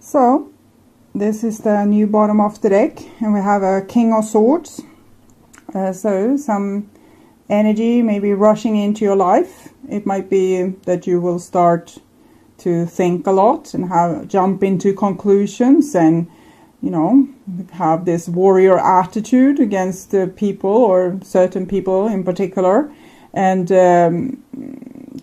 So this is the new bottom of the deck, and we have a King of Swords. So some energy maybe rushing into your life. It might be that you will start to think a lot and jump into conclusions and, you know, have this warrior attitude against people or certain people in particular, and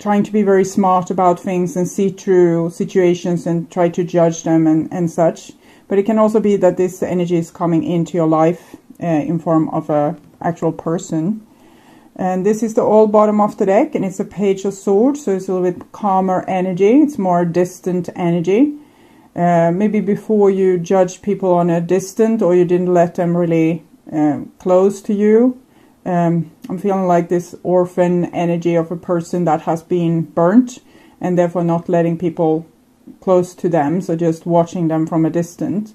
trying to be very smart about things and see through situations and try to judge them and such. But it can also be that this energy is coming into your life in form of a actual person. And this is the old bottom of the deck, and it's a Page of Swords, so it's a little bit calmer energy. It's more distant energy. Maybe before you judged people on a distant, or you didn't let them really close to you. I'm feeling like this orphan energy of a person that has been burnt and therefore not letting people close to them, so just watching them from a distance.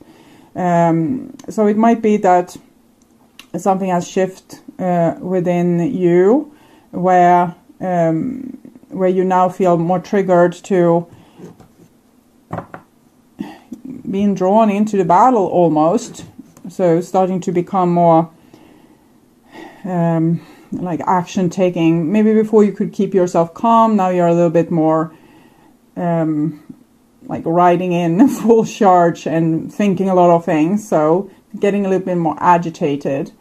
So it might be that something has shifted within you where you now feel more triggered to being drawn into the battle almost. So starting to become more like action taking. Maybe before you could keep yourself calm, now you're a little bit more like riding in full charge and thinking a lot of things, so getting a little bit more agitated.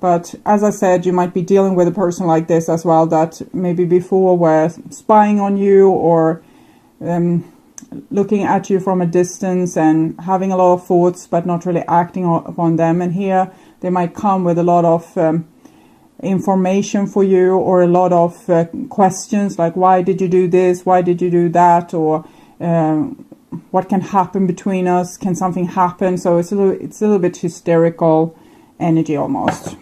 But as I said, you might be dealing with a person like this as well, that maybe before were spying on you or looking at you from a distance and having a lot of thoughts but not really acting upon them. And here they might come with a lot of information for you, or a lot of questions like, why did you do this, why did you do that, or what can happen between us, can something happen? So it's a little bit hysterical energy almost.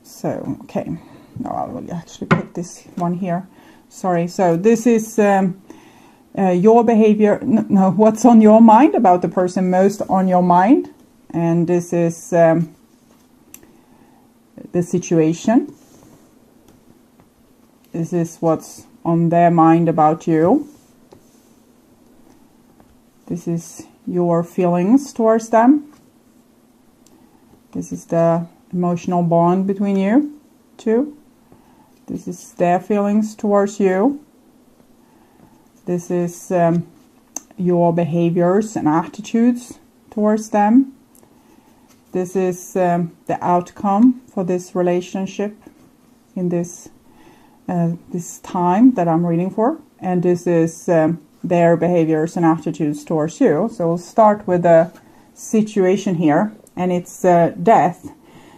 So okay, no, I will actually put this one here, sorry. So this is your behavior, no, what's on your mind, about the person most on your mind. And this is the situation. This is what's on their mind about you. This is your feelings towards them. This is the emotional bond between you two. This is their feelings towards you. This is your behaviors and attitudes towards them. This is the outcome for this relationship in this time that I'm reading for. And this is their behaviors and attitudes towards you. So we'll start with the situation here, and it's death.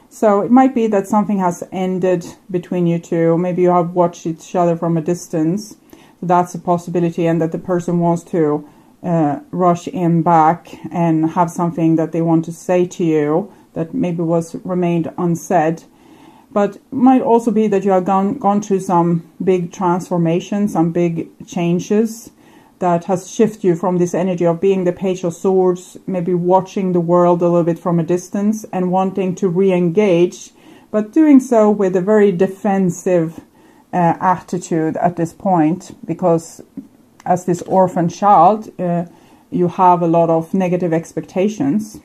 So it might be that something has ended between you two. Maybe you have watched each other from a distance. That's a possibility, and that the person wants to rush in back and have something that they want to say to you that maybe remained unsaid. But it might also be that you have gone through some big transformation, some big changes that has shifted you from this energy of being the Page of Swords, maybe watching the world a little bit from a distance and wanting to re-engage, but doing so with a very defensive attitude at this point, because as this orphan child, you have a lot of negative expectations.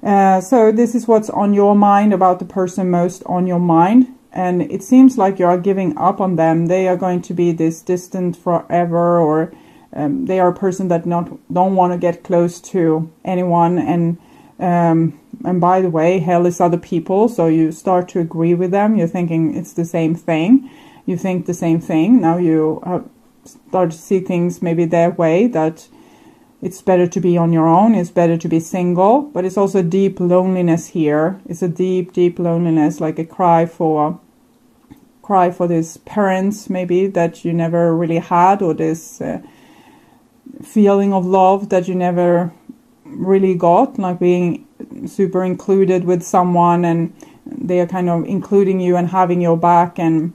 So this is what's on your mind about the person most on your mind. And it seems like you are giving up on them. They are going to be this distant forever, or they are a person that don't want to get close to anyone. And by the way, hell is other people. So you start to agree with them. You're thinking it's the same thing. You think the same thing. Now you start to see things maybe their way, that it's better to be on your own. It's better to be single. But it's also deep loneliness here. It's a deep, deep loneliness, like a cry for these parents maybe that you never really had, or this feeling of love that you never really got, like being super included with someone and they are kind of including you and having your back. And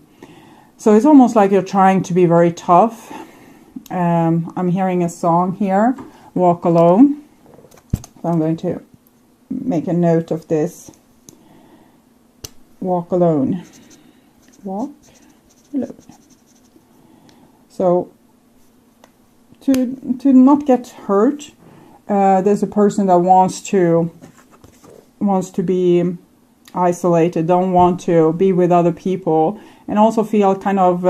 so it's almost like you're trying to be very tough. I'm hearing a song here, Walk Alone. So I'm going to make a note of this. Walk alone. Walk alone. So to not get hurt. There's a person that wants to be isolated, don't want to be with other people, and also feel kind of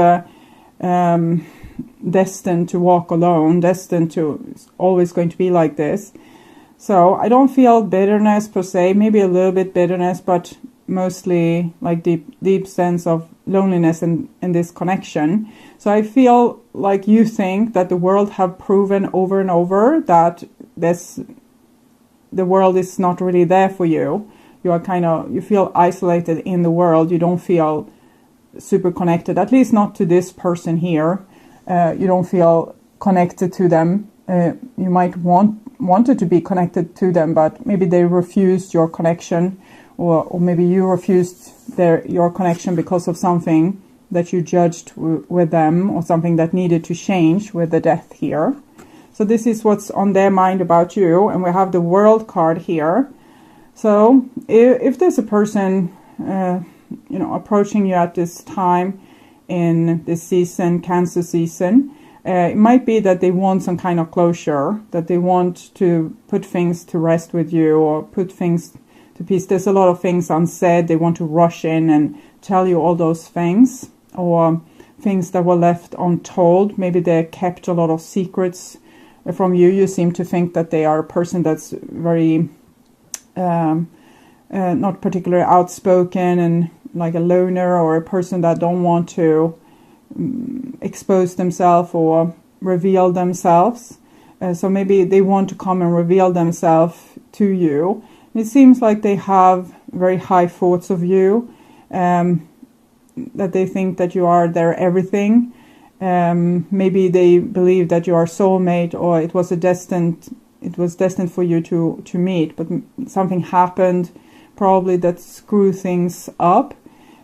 destined to walk alone, destined to, it's always going to be like this. So I don't feel bitterness per se, maybe a little bit bitterness, but mostly like deep sense of loneliness in this connection. So I feel like you think that the world have proven over and over that the world is not really there for you. You are you feel isolated in the world. You don't feel super connected, at least not to this person here. You don't feel connected to them. You might wanted to be connected to them, but maybe they refused your connection, or maybe you refused your connection because of something that you judged with them, or something that needed to change with the death here. So this is what's on their mind about you, and we have the World card here. So if there's a person approaching you at this time in this season, Cancer season, it might be that they want some kind of closure, that they want to put things to rest with you, or put things to peace. There's a lot of things unsaid. They want to rush in and tell you all those things, or things that were left untold. Maybe they kept a lot of secrets from you. You seem to think that they are a person that's very not particularly outspoken and like a loner, or a person that don't want to expose themselves or reveal themselves. So maybe they want to come and reveal themselves to you. It seems like they have very high thoughts of you, that they think that you are their everything. Maybe they believe that you are soulmate, or it was destined for you to meet, but something happened probably that screwed things up.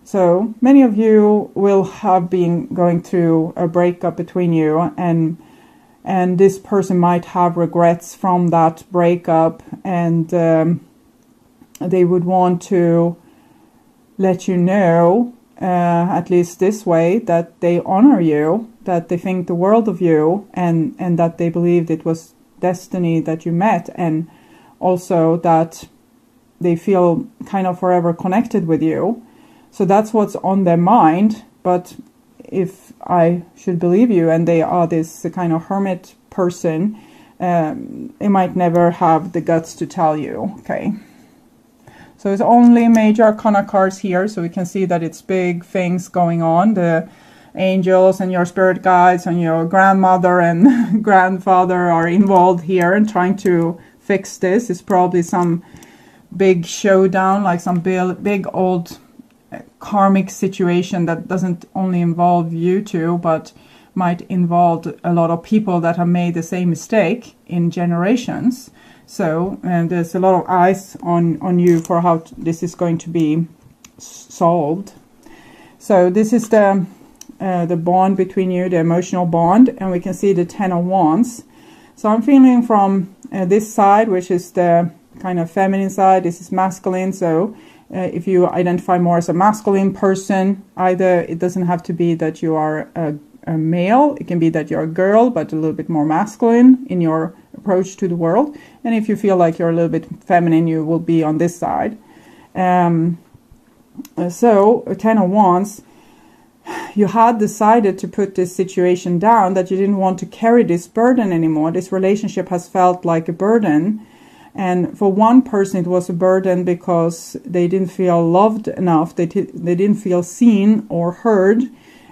So many of you will have been going through a breakup between you, and this person might have regrets from that breakup, and they would want to let you know, at least this way, that they honor you, that they think the world of you, and that they believed it was destiny that you met, and also that they feel kind of forever connected with you. So that's what's on their mind. But if I should believe you, and they are this kind of hermit person, they might never have the guts to tell you. Okay. So it's only major arcana cards here, so we can see that it's big things going on. The angels and your spirit guides and your grandmother and grandfather are involved here and trying to fix this. It's probably some big showdown, like some big old karmic situation that doesn't only involve you two, but might involve a lot of people that have made the same mistake in generations. So there's a lot of eyes on you for how this is going to be solved. So this is the bond between you, the emotional bond, and we can see the 10 of Wands. So I'm feeling from this side, which is the kind of feminine side, this is masculine. So if you identify more as a masculine person, either it doesn't have to be that you are a male, it can be that you're a girl, but a little bit more masculine in your approach to the world. And if you feel like you're a little bit feminine, you will be on this side. So 10 of Wands, you had decided to put this situation down, that you didn't want to carry this burden anymore. This relationship has felt like a burden. And for one person, it was a burden because they didn't feel loved enough. They didn't feel seen or heard.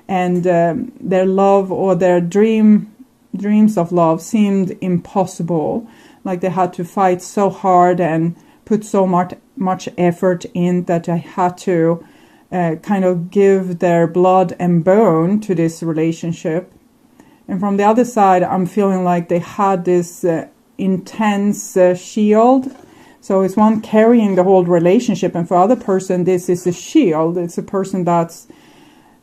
And their love, or their dreams of love, seemed impossible. Like they had to fight so hard and put so much effort in, that they had to kind of give their blood and bone to this relationship. And from the other side, I'm feeling like they had this intense shield. So it's one carrying the whole relationship, and for other person, this is a shield. It's a person that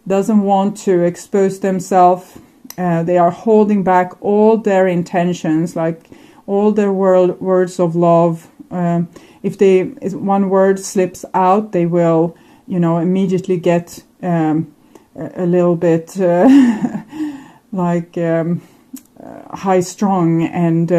doesn't want to expose themselves. They are holding back all their intentions, like all their words of love. If one word slips out, they will, immediately get a little bit like high strung and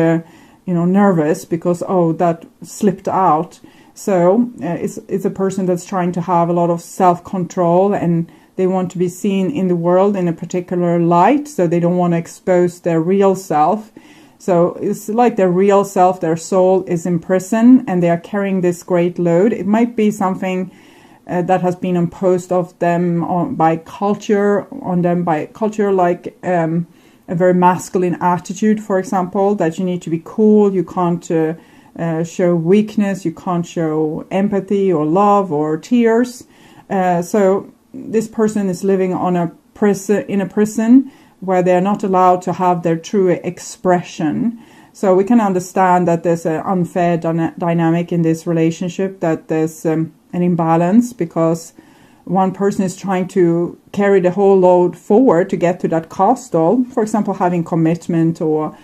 nervous because that slipped out. So it's a person that's trying to have a lot of self-control, and they want to be seen in the world in a particular light, so they don't want to expose their real self. So it's like their real self, their soul is in prison, and they are carrying this great load. It might be something that has been imposed of them by culture, like a very masculine attitude, for example, that you need to be cool, you can't show weakness, you can't show empathy or love or tears. So this person is living in a prison where they're not allowed to have their true expression. So we can understand that there's an unfair dynamic in this relationship, that there's an imbalance because one person is trying to carry the whole load forward to get to that castle, for example, having commitment or,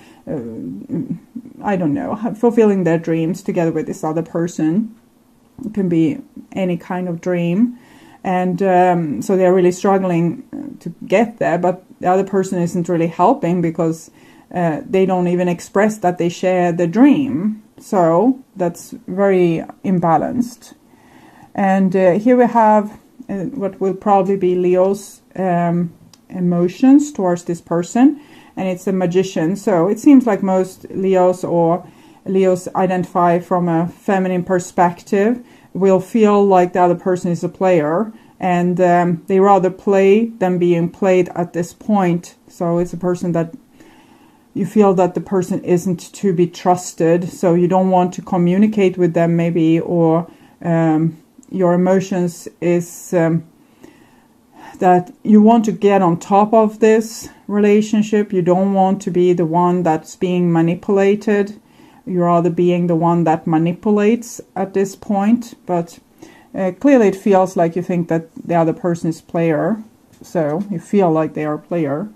fulfilling their dreams together with this other person. It can be any kind of dream. And so they're really struggling to get there, but the other person isn't really helping because they don't even express that they share the dream. So that's very imbalanced. And here we have what will probably be Leo's emotions towards this person, and it's a magician. So it seems like most Leos identify from a feminine perspective will feel like the other person is a player, and they rather play than being played at this point. So it's a person that you feel that the person isn't to be trusted, so you don't want to communicate with them maybe, or your emotions is that you want to get on top of this relationship. You don't want to be the one that's being manipulated. You're rather being the one that manipulates at this point. But clearly it feels like you think that the other person is player. So you feel like they are a player.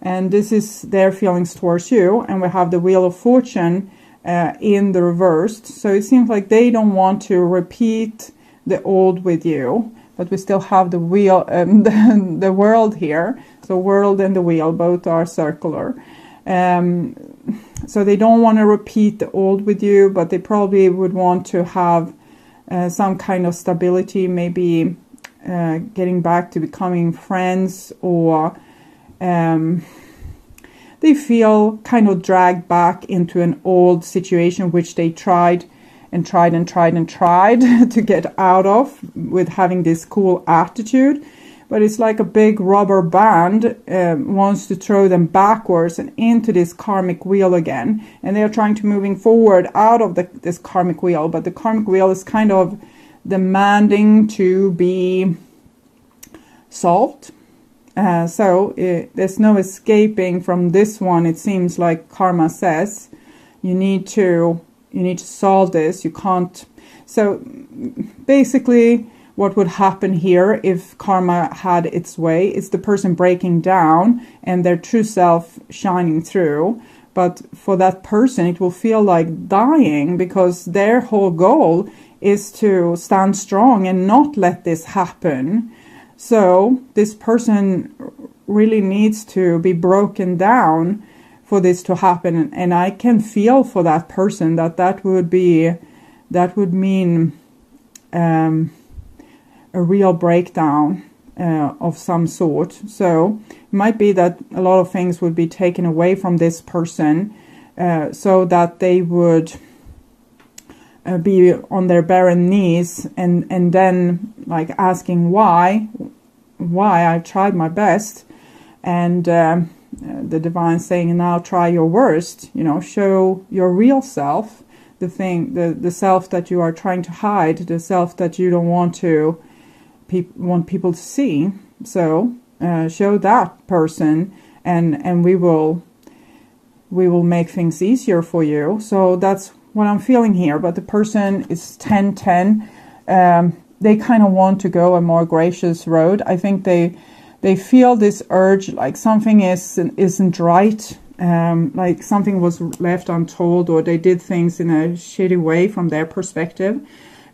And this is their feelings towards you. And we have the Wheel of Fortune in the reversed. So it seems like they don't want to repeat the old with you, but we still have the wheel, the world here. So world and the wheel both are circular. So they don't want to repeat the old with you, but they probably would want to have some kind of stability, maybe getting back to becoming friends, or they feel kind of dragged back into an old situation which they tried to get out of with having this cool attitude. But it's like a big rubber band wants to throw them backwards and into this karmic wheel again. And they're trying to moving forward out of this karmic wheel. But the karmic wheel is kind of demanding to be solved. So there's no escaping from this one. It seems like karma says you need to solve this. You can't. So basically what would happen here if karma had its way is the person breaking down and their true self shining through. But for that person, it will feel like dying, because their whole goal is to stand strong and not let this happen. So this person really needs to be broken down for this to happen. And I can feel for that person that would mean a real breakdown of some sort. So it might be that a lot of things would be taken away from this person, so that they would be on their barren knees and then like asking why I tried my best, and the divine saying, now try your worst, show your real self, the self that you are trying to hide, the self that you don't want people to see. So show that person, and we will make things easier for you. So that's what I'm feeling here. But the person is 10-10. They kind of want to go a more gracious road. I think they feel this urge, like something isn't right. Like something was left untold, or they did things in a shitty way from their perspective,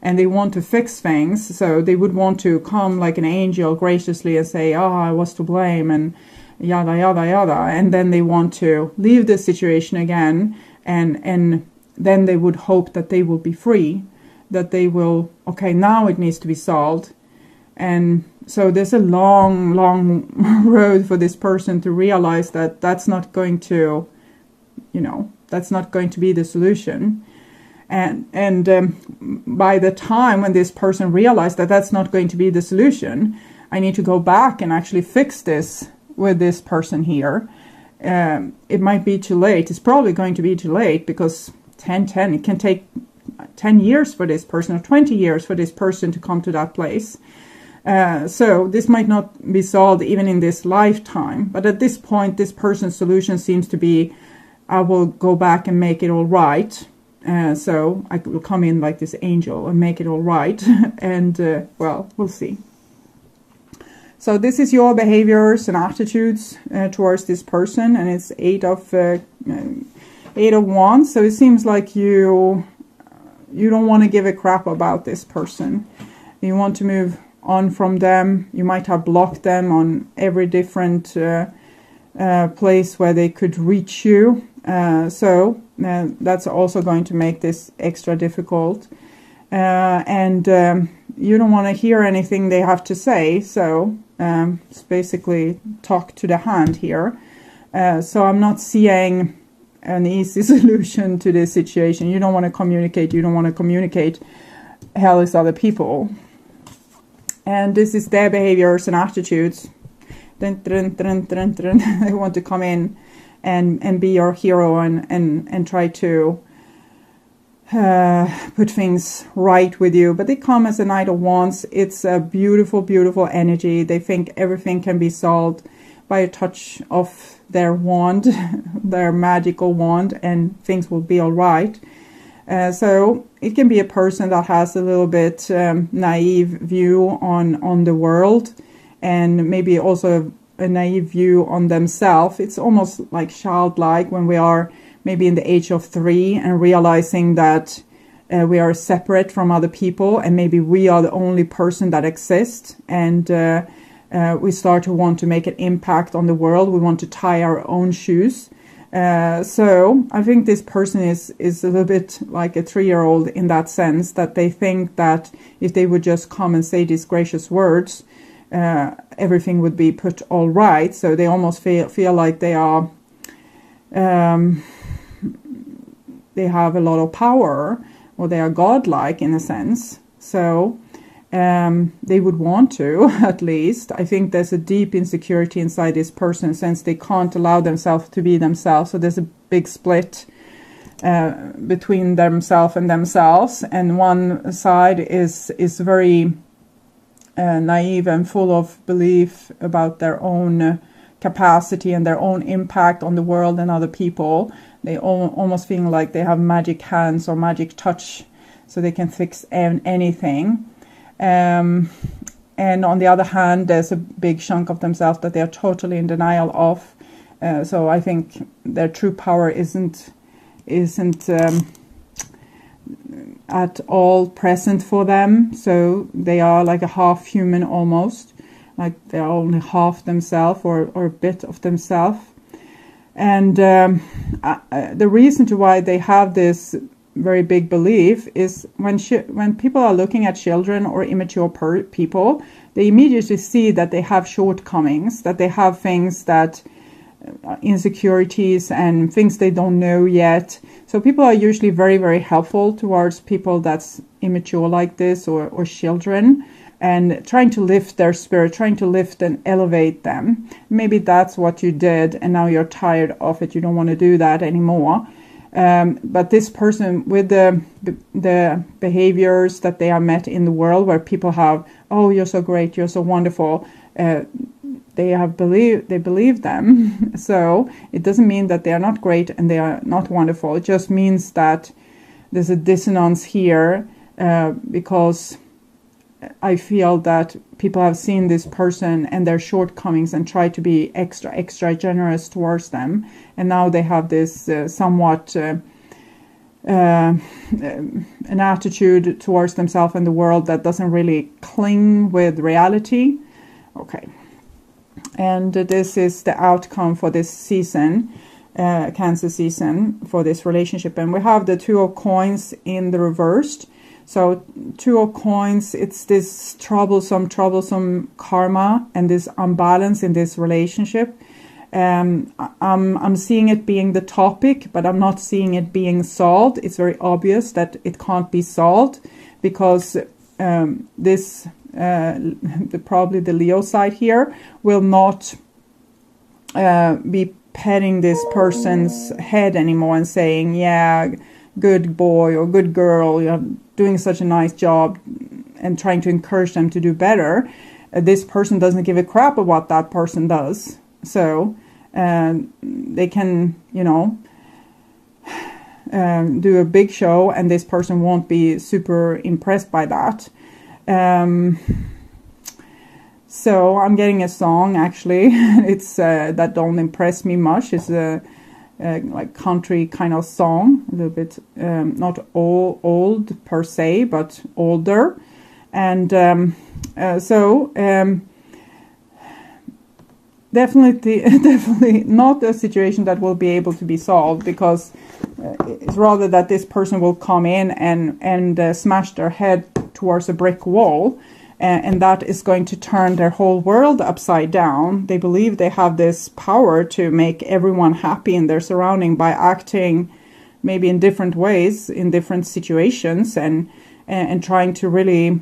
and they want to fix things. So they would want to come like an angel graciously and say, I was to blame, and yada, yada, yada. And then they want to leave the situation again. And then they would hope that they will be free, that they will, okay, now it needs to be solved. And so there's a long, long road for this person to realize that that's not going to, that's not going to be the solution. And by the time when this person realized that that's not going to be the solution, I need to go back and actually fix this with this person here. It might be too late. It's probably going to be too late, because 10-10, it can take 10 years for this person, or 20 years for this person to come to that place. So this might not be solved even in this lifetime. But at this point, this person's solution seems to be, I will go back and make it all right. So I will come in like this angel and make it all right. And, well, we'll see. So this is your behaviors and attitudes towards this person. And it's 8 of Wands. So it seems like you don't want to give a crap about this person. You want to move on from them. You might have blocked them on every different place where they could reach you. So that's also going to make this extra difficult. And you don't want to hear anything they have to say. So it's basically talk to the hand here. So I'm not seeing an easy solution to this situation. You don't want to communicate. You don't want to communicate. Hell is other people. And this is their behaviors and attitudes. They want to come in and be your hero and try to put things right with you. But they come as a Knight of Wands. It's a beautiful, beautiful energy. They think everything can be solved by a touch of their wand, their magical wand, and things will be all right. So it can be a person that has a little bit naive view on the world, and maybe also a naive view on themselves. It's almost like childlike when we are maybe in the age of 3 and realizing that we are separate from other people, and maybe we are the only person that exists, and we start to want to make an impact on the world. We want to tie our own shoes. So I think this person is a little bit like a 3-year-old in that sense, that they think that if they would just come and say these gracious words, everything would be put all right. So they almost feel like they are, they have a lot of power, or they are godlike in a sense. So they would want to, at least. I think there's a deep insecurity inside this person, since they can't allow themselves to be themselves. So there's a big split between themselves and themselves. And one side is very naive and full of belief about their own capacity and their own impact on the world and other people. They almost feel like they have magic hands or magic touch, so they can fix anything. And on the other hand, there's a big chunk of themselves that they are totally in denial of. So I think their true power isn't at all present for them. So they are like a half human almost, like they are only half themselves or a bit of themselves. And the reason to why they have this very big belief is when people are looking at children or immature people, they immediately see that they have shortcomings, that they have things that insecurities and things they don't know yet. So people are usually very, very helpful towards people that's immature like this, or children, and trying to lift their spirit, trying to lift and elevate them. Maybe that's what you did, and now you're tired of it. You don't want to do that anymore. But this person, with the behaviors that they are met in the world, where people have, oh, you're so great, you're so wonderful, they believe them. So it doesn't mean that they are not great and they are not wonderful. It just means that there's a dissonance here, because I feel that people have seen this person and their shortcomings and try to be extra generous towards them. And now they have this somewhat an attitude towards themselves and the world that doesn't really cling with reality. Okay. And this is the outcome for this season, Cancer season, for this relationship. And we have the Two of Coins in the reversed. So Two of Coins, it's this troublesome karma and this unbalance in this relationship. I'm seeing it being the topic, but I'm not seeing it being solved. It's very obvious that it can't be solved because this probably the Leo side here will not be petting this person's head anymore and saying, yeah, good boy or good girl, you're doing such a nice job, and trying to encourage them to do better. This person doesn't give a crap about what that person does. So they can, you know, do a big show, and this person won't be super impressed by that. So I'm getting a song, actually. It's that don't impress me much. It's a like country kind of song, a little bit not old per se, but older. And definitely not a situation that will be able to be solved, because it's rather that this person will come in and smash their head towards a brick wall, and that is going to turn their whole world upside down. They believe they have this power to make everyone happy in their surrounding by acting maybe in different ways in different situations, and trying to really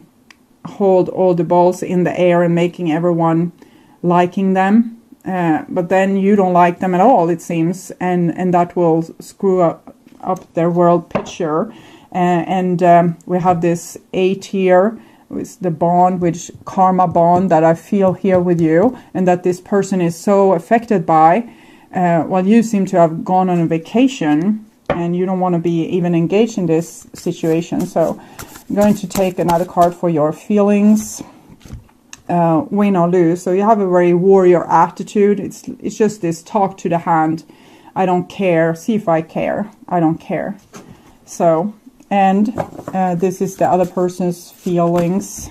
hold all the balls in the air and making everyone liking them. But then you don't like them at all, it seems, and that will screw up their world picture. And we have this 8 here with the bond, which karma bond that I feel here with you, and that this person is so affected by. Well, you seem to have gone on a vacation and you don't want to be even engaged in this situation. So I'm going to take another card for your feelings. Win or lose. So you have a very warrior attitude. It's just this talk to the hand. I don't care. See if I care. I don't care. So, and this is the other person's feelings.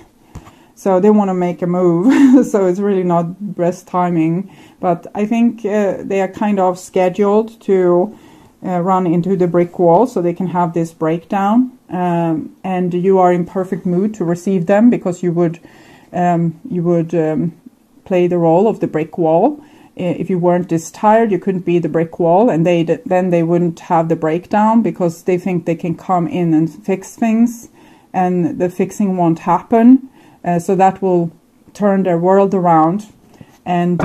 So they want to make a move. So it's really not best timing. But I think they are kind of scheduled to run into the brick wall so they can have this breakdown. And you are in perfect mood to receive them, because you would play the role of the brick wall. If you weren't this tired, you couldn't be the brick wall, and then they wouldn't have the breakdown, because they think they can come in and fix things, and the fixing won't happen. So that will turn their world around, and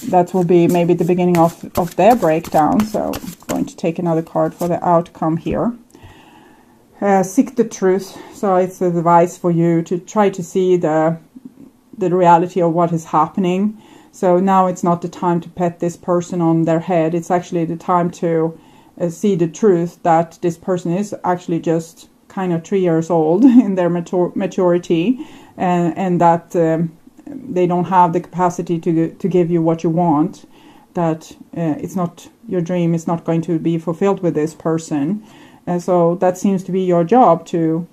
that will be maybe the beginning of their breakdown. So I'm going to take another card for the outcome here. Seek the truth. So it's advice for you to try to see the reality of what is happening. So now it's not the time to pet this person on their head. It's actually the time to see the truth, that this person is actually just kind of 3 years old in their maturity, and that they don't have the capacity to give you what you want. That it's not your dream. It's not going to be fulfilled with this person. And so that seems to be your job to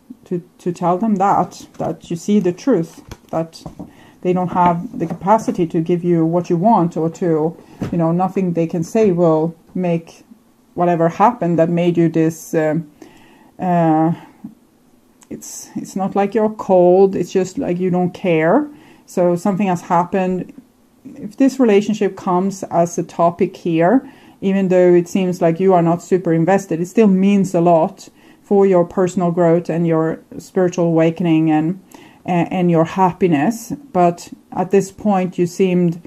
tell them that you see the truth, that they don't have the capacity to give you what you want, or to, nothing they can say will make whatever happened that made you this. It's not like you're cold. It's just like you don't care. So something has happened. If this relationship comes as a topic here, even though it seems like you are not super invested, it still means a lot for your personal growth and your spiritual awakening and your happiness. But at this point, you seemed